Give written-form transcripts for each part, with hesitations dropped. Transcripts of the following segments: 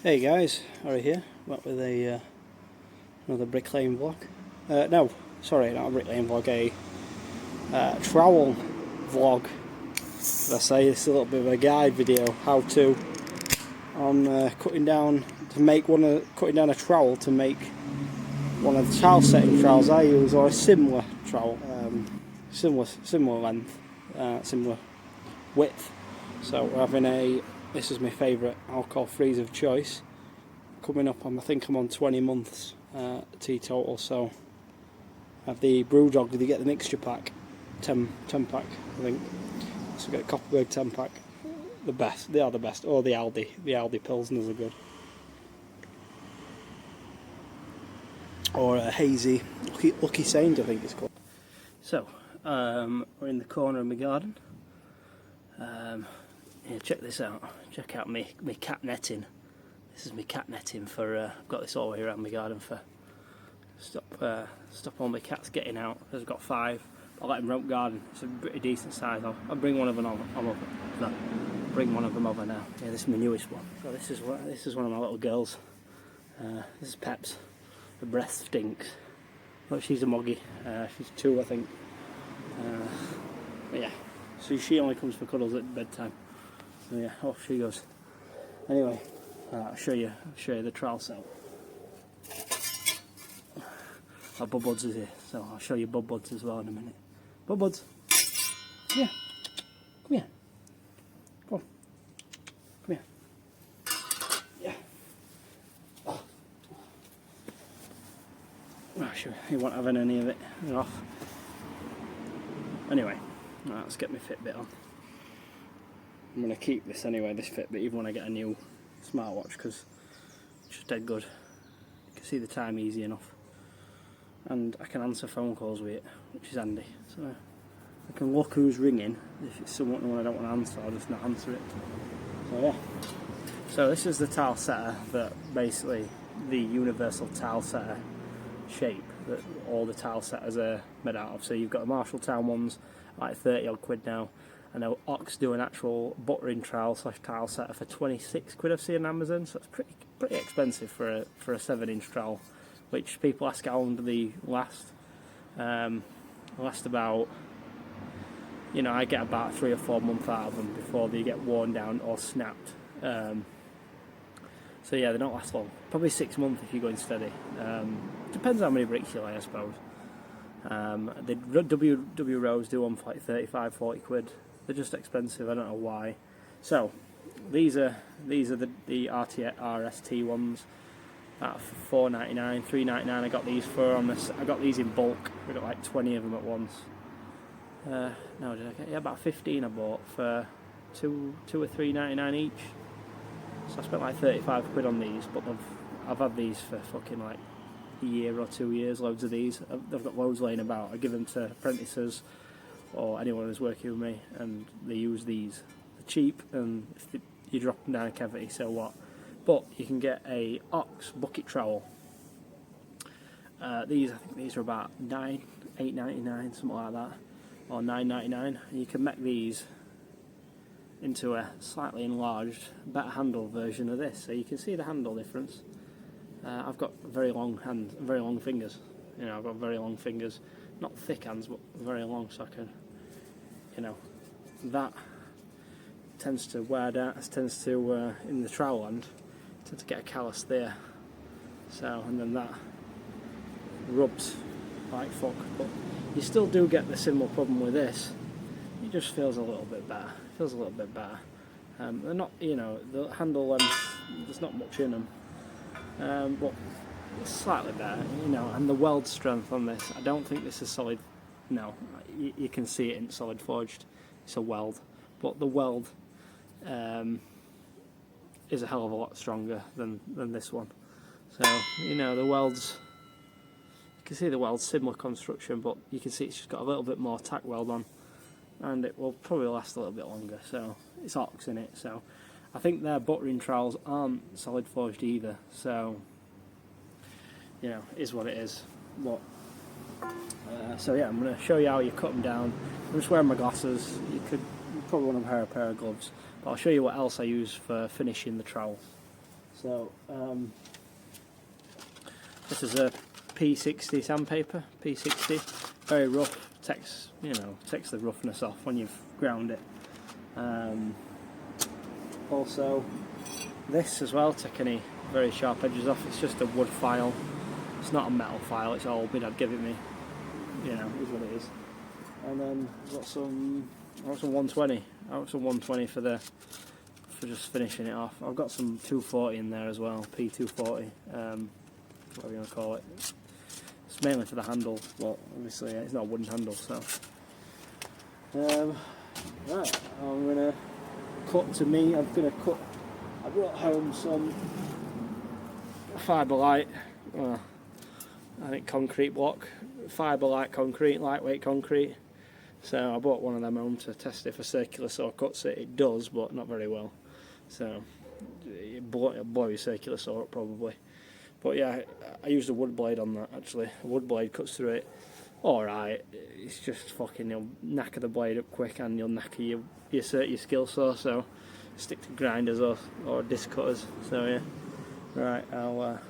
Hey guys, Harry here, back with another bricklaying vlog. No, sorry, not a bricklaying vlog, a trowel vlog. As I say, it's a little bit of a guide video, how to on cutting down a trowel to make one of the tile setting trowels I use, or a similar trowel, similar length, similar width. So we're having this is my favourite alcohol freeze of choice. Coming up on, I think I'm on 20 months teetotal, so I have the Brewdog, did you get the mixture pack? 10 pack, I think. So get a Copperberg 10 pack. The best, they are the best. Or the Aldi Pilsners are good. Or a hazy, Lucky Saint I think it's called. So, we're in the corner of my garden. Yeah, check this out. Check out my cat netting. This is my cat netting for. I've got this all the way around my garden for stop all my cats getting out. I've got 5. I'll let them roam garden. It's a pretty decent size. I'll bring one of them over. No, bring one of them over now. Yeah, this is my newest one. So this is one of my little girls. This is Peps. Her breath stinks. But she's a moggy. She's 2, I think. But yeah, so she only comes for cuddles at bedtime. So yeah, off she goes. Anyway, I'll show you the trowel setup. Our Bub Buds is here, so I'll show you Bub Buds as well in a minute. Bub Buds, come here, come here, come on, come here. Yeah. Oh. Oh, sure, he won't have any of it. They're off. Anyway, let's get my Fitbit on. I'm going to keep this anyway, this Fitbit, even when I get a new smartwatch, because it's just dead good. You can see the time easy enough. And I can answer phone calls with it, which is handy. So I can look who's ringing. If it's someone I don't want to answer, I'll just not answer it. So yeah. So this is the tile setter, that basically the universal tile setter shape that all the tile setters are made out of. So you've got the Marshalltown ones, like 30 odd quid now. I know Ox do an actual buttering trowel / tile setter for 26 quid I've seen on Amazon, so it's pretty expensive for a 7-inch trowel, which people ask how long do they last. Last about, you know, I get about 3 or 4 months out of them before they get worn down or snapped. So yeah, they don't last long. Probably 6 months if you're going steady. Depends how many bricks you lay, I suppose. The W rows do them for like 35-40 quid. They're just expensive, I don't know why. So these are the RST ones at $4.99, $3.99. I got these I got these in bulk. I got like 20 of them at once. No, did I get? Yeah, about 15 I bought for two or $3.99 each. So I spent like 35 quid on these, but I've had these for fucking like a year or 2 years, loads of these. I've got loads laying about. I give them to apprentices or anyone who's working with me, and they use these. They're cheap, and if you drop them down a cavity, so what? But you can get a Ox bucket trowel. I think these are about $8.99, something like that, or $9.99. And you can make these into a slightly enlarged, better handle version of this. So you can see the handle difference. I've got very long fingers. You know, I've got very long fingers, not thick hands, but very long, so I can, you know, that tends to wear down, in the trowel end, tend to get a callus there. So, and then that rubs like fuck, but you still do get the similar problem with this. It just feels a little bit better. They're not, you know, the handle length, there's not much in them. But it's slightly better, you know, and the weld strength on this, I don't think this is solid. No, you can see it in solid forged. It's a weld, but the weld is a hell of a lot stronger than this one. So, you know, the welds, you can see the weld's similar construction, but you can see it's just got a little bit more tack weld on, and it will probably last a little bit longer. So it's Ox in it, so I think their buttering trowels aren't solid forged either, so you know, it is what it is. But so yeah, I'm going to show you how you cut them down. I'm just wearing my glasses. You probably want to wear a pair of gloves, but I'll show you what else I use for finishing the trowel. So this is a P60 sandpaper, P60, very rough, takes the roughness off when you've ground it. Also this as well, take any very sharp edges off. It's just a wood file, it's not a metal file, it's all my dad gave it me, is what it is. And then I've got some 120. I got some 120 for just finishing it off. I've got some 240 in there as well, P240, whatever you want to call it. It's mainly for the handle, but obviously it's not a wooden handle, so. Right, I'm going to cut to me. I brought home some Fiberlight, I think concrete block, Fiberlight concrete, lightweight concrete. So I bought one of them home to test it for circular saw cuts. It does, but not very well. So it'll blow your circular saw up probably. But yeah, I used a wood blade on that actually. A wood blade cuts through it alright. It's just fucking, you'll knacker the blade up quick and you'll knacker your skill saw. So stick to grinders or disc cutters. So yeah, right. I'll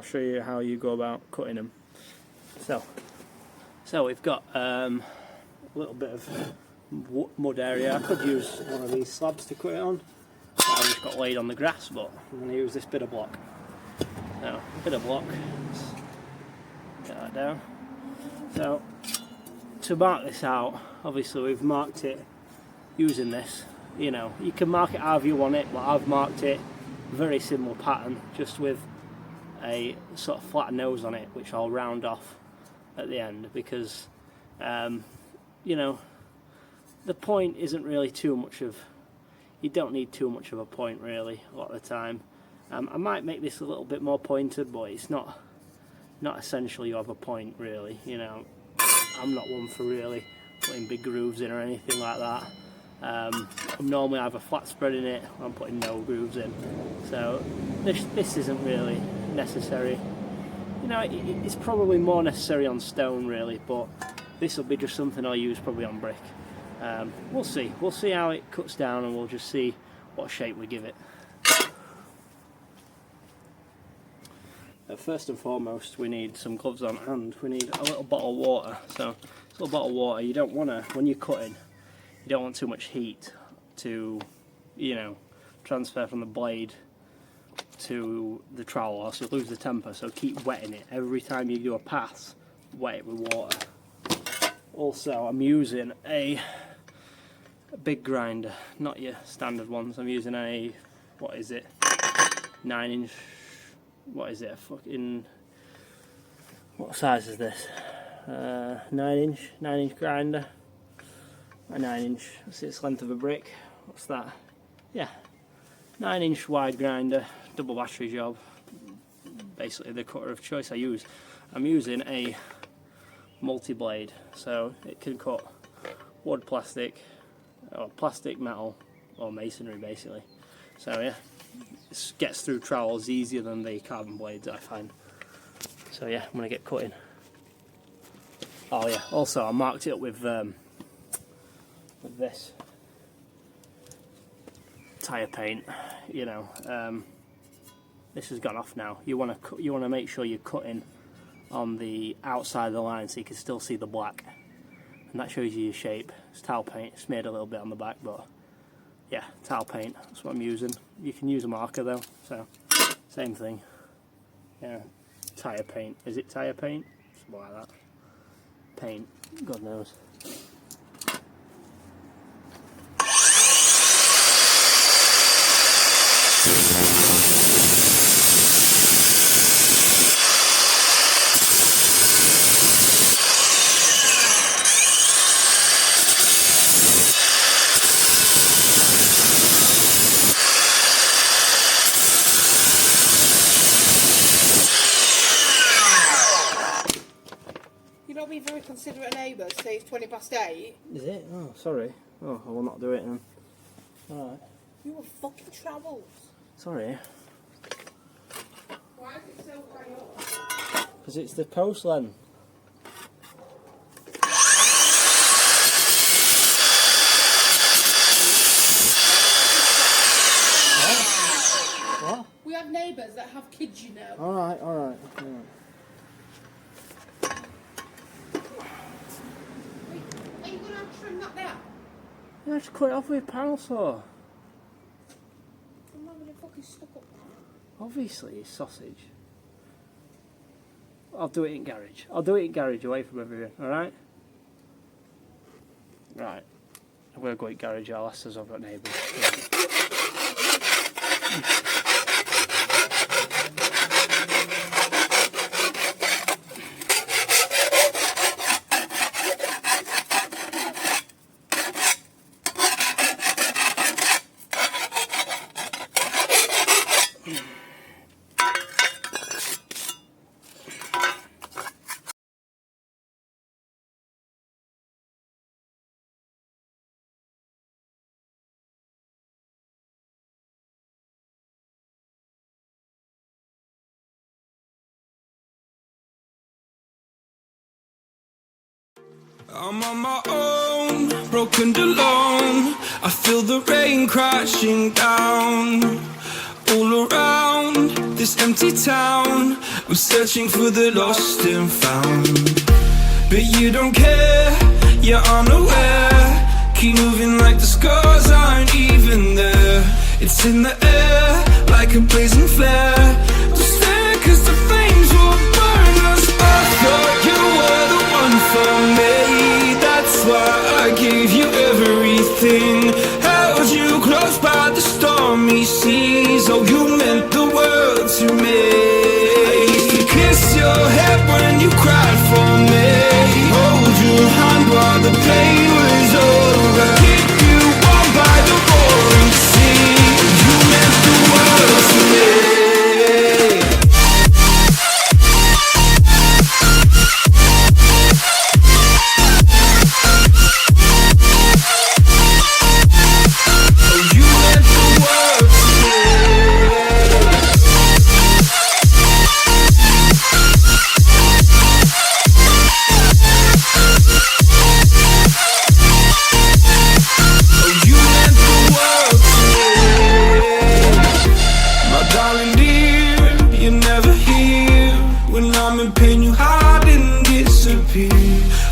show you how you go about cutting them. So we've got a little bit of mud area. I could use one of these slabs to cut it on. I just got laid on the grass, but I'm going to use this bit of block. Now, a bit of block. Let's get that down. So, to mark this out, obviously we've marked it using this. You can mark it however you want it, but I've marked it very similar pattern, just with a sort of flat nose on it, which I'll round off at the end, because the point isn't really too much of, you don't need too much of a point really a lot of the time. I might make this a little bit more pointed, but it's not essential you have a point really. I'm not one for really putting big grooves in or anything like that. I'm normally either flat spreading it or I'm putting no grooves in. So this isn't really necessary. It's probably more necessary on stone really, but this will be just something I'll use probably on brick. We'll see how it cuts down, and we'll just see what shape we give it. First and foremost, we need some gloves on, and we need a little bottle of water. So this little bottle of water, you don't want to, when you're cutting, you don't want too much heat to transfer from the blade to the trowel, or so you lose the temper. So keep wetting it every time you do a pass. Wet it with water. Also, I'm using a big grinder, not your standard ones. I'm using a 9-inch. What is it? What size is this? 9-inch grinder. A 9-inch. What's its length of a brick? What's that? Yeah, 9-inch wide grinder, double battery job. Basically the cutter of choice I use. I'm using a multi-blade, so it can cut wood, plastic, or plastic, metal, or masonry basically. So yeah, it gets through trowels easier than the carbon blades, I find. So yeah, I'm going to get cutting. Oh yeah, also I marked it up with this tyre paint. This has gone off now. You want to make sure you're cutting on the outside of the line so you can still see the black, and that shows you your shape. It's towel paint, it's smeared a little bit on the back, but yeah, towel paint, that's what I'm using. You can use a marker though, so same thing. Yeah, tyre paint. Is it tyre paint? Something like that. Paint, God knows. Very considerate neighbour, say it's 8:20. Is it? Oh, sorry. Oh, I will not do it then. Alright. You were fucking Trowels. Sorry. Why is it so high up? Because it's the post, Len. What? We We have neighbours that have kids, you know. Alright. Are you going to trim that down? Yeah, just cut it off with a panel saw. I'm not going to fucking stuck up. Obviously, it's sausage. I'll do it in garage. I'll do it in garage away from everything, alright? Right. I'm going to go in garage, I'll ask us I've got neighbours. I'm on my own, broken alone. I feel the rain crashing down all around this empty town. I'm searching for the lost and found, but you don't care, you're unaware. Keep moving like the scars aren't even there. It's in the air like a blazing flare. Don't stare 'cause the flames will burn us. I thought you were the one for me, that's why I gave you everything. Held you close by the stormy seas. Oh, you meant the world to me. I used to kiss your head when you cried for me, hold your hand while the pain was over, keep you warm by the roaring sea. You meant the world to me.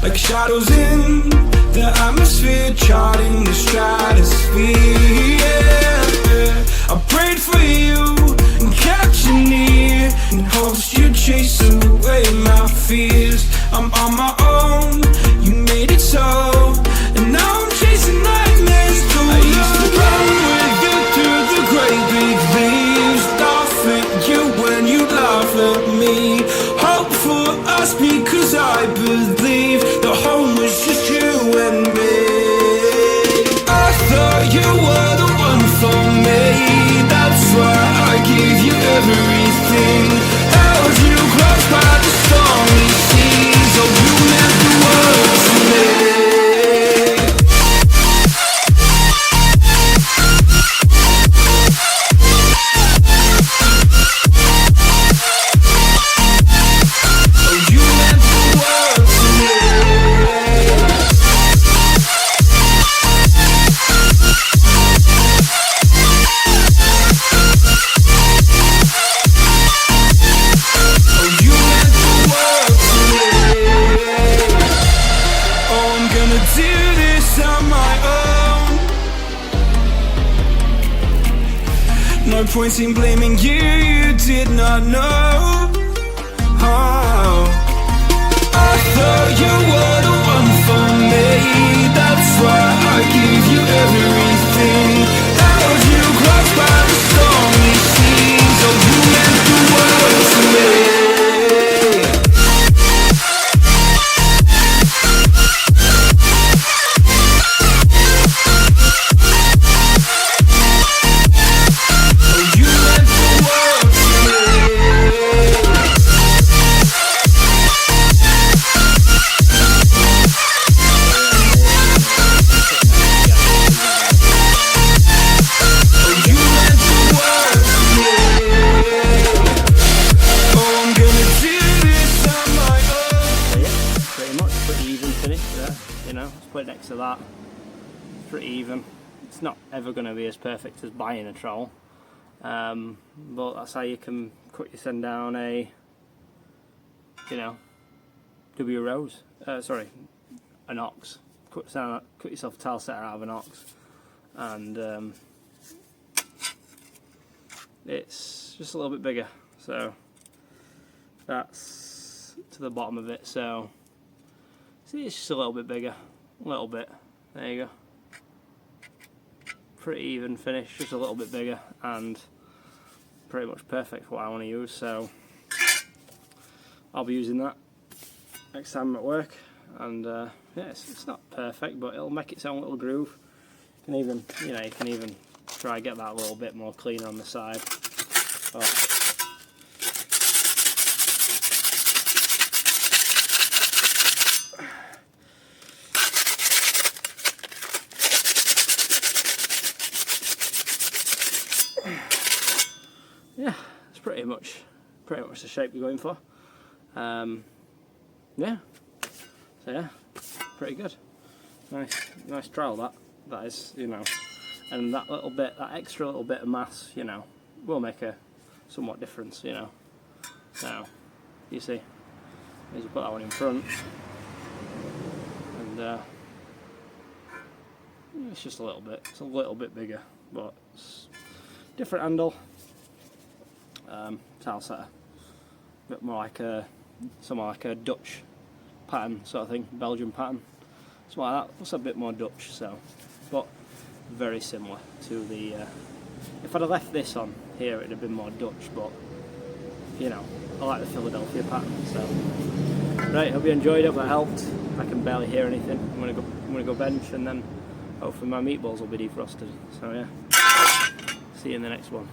Like shadows in the atmosphere, charting the stratosphere. Yeah. I prayed for you and kept you near, in hopes you'd chase away my fears. I'm on my own, you made it so, and now I'm chasing nightmares too. I used to run with you through the great big leaves, laugh at you when you laugh at me. Hope for us because I believe the home was just you and me. I thought you were the one for me, that's why I gave you everything. Held you close by the stormy seas. Oh, you meant the world to me. No point in blaming you, you did not know how. I thought you were the one for me, that's why I gave you everything. Held you close by the stormy seas. Oh, you meant the world to me. Put it next to that, pretty even. It's not ever going to be as perfect as buying a trowel, But that's how you can cut yourself down a, you know, W rose. Sorry, an ox. Cut yourself a tile setter out of an ox, and it's just a little bit bigger. So that's to the bottom of it. So see, it's just a little bit bigger, a little bit. There you go. Pretty even finish, just a little bit bigger, and pretty much perfect for what I want to use. So I'll be using that next time I'm at work, and yeah, it's not perfect, but it'll make its own little groove. You can even, you know, you can even try and get that a little bit more cleaner on the side. But yeah, it's pretty much the shape we're going for. Yeah, so yeah, pretty good. Nice trowel that is, you know, and that little bit, that extra little bit of mass, you know, will make a somewhat difference, you know. So you see, as you put that one in front, and it's just a little bit. It's a little bit bigger, but it's different handle. Tile setter, a bit more like somewhat like a Dutch pattern sort of thing, Belgian pattern, something like that. It's a bit more Dutch, so, but very similar to the. If I'd have left this on here, it'd have been more Dutch, but you know, I like the Philadelphia pattern. So, right, hope you enjoyed. Hope that helped. I can barely hear anything. I'm gonna go bench, and then hopefully my meatballs will be defrosted. So yeah, see you in the next one.